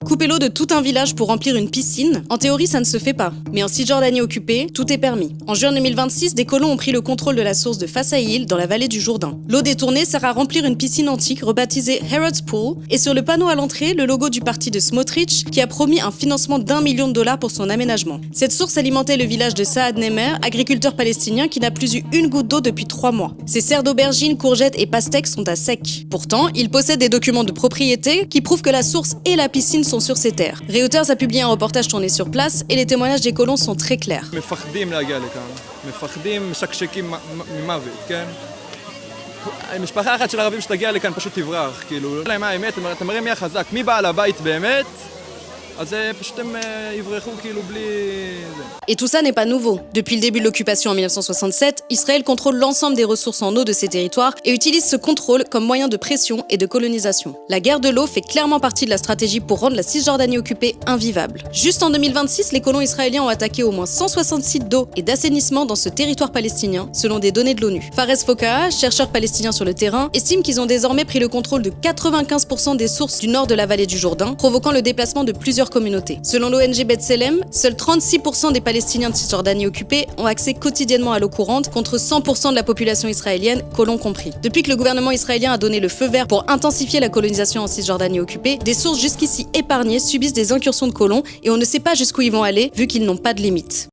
Couper l'eau de tout un village pour remplir une piscine, en théorie ça ne se fait pas. Mais en Cisjordanie occupée, tout est permis. En juin 2026, des colons ont pris le contrôle de la source de Fasaïl dans la vallée du Jourdain. L'eau détournée sert à remplir une piscine antique rebaptisée Herod's Pool, et sur le panneau à l'entrée, le logo du parti de Smotrich qui a promis un financement d'1 million de dollars pour son aménagement. Cette source alimentait le village de Saad Nemer, agriculteur palestinien qui n'a plus eu une goutte d'eau depuis 3 mois. Ses serres d'aubergines, courgettes et pastèques sont à sec. Pourtant, il possède des documents de propriété qui prouvent que la source et la piscine sont sur ses terres. Reuters a publié un reportage tourné sur place et les témoignages des colons sont très clairs. מפחדים להגיע לכאן, מפחדים, משקשקים ממוות, כן? משפחה אחת של ערבים שתגיע לכאן פשוט תברח, כאילו, לא יודע מה האמת, אתה מראה מי החזק, מי בעל הבית באמת, אז פשוט הם יברחו כאילו בלי... Et tout ça n'est pas nouveau. Depuis le début de l'occupation en 1967, Israël contrôle l'ensemble des ressources en eau de ses territoires et utilise ce contrôle comme moyen de pression et de colonisation. La guerre de l'eau fait clairement partie de la stratégie pour rendre la Cisjordanie occupée invivable. Juste en 2026, les colons israéliens ont attaqué au moins 160 sites d'eau et d'assainissement dans ce territoire palestinien, selon des données de l'ONU. Fares Fokaa, chercheur palestinien sur le terrain, estime qu'ils ont désormais pris le contrôle de 95% des sources du nord de la vallée du Jourdain, provoquant le déplacement de plusieurs communautés. Selon l'ONG B'Tselem, seuls 36% des Palestiniens de Cisjordanie occupée ont accès quotidiennement à l'eau courante contre 100% de la population israélienne, colons compris. Depuis que le gouvernement israélien a donné le feu vert pour intensifier la colonisation en Cisjordanie occupée, des sources jusqu'ici épargnées subissent des incursions de colons et on ne sait pas jusqu'où ils vont aller vu qu'ils n'ont pas de limite.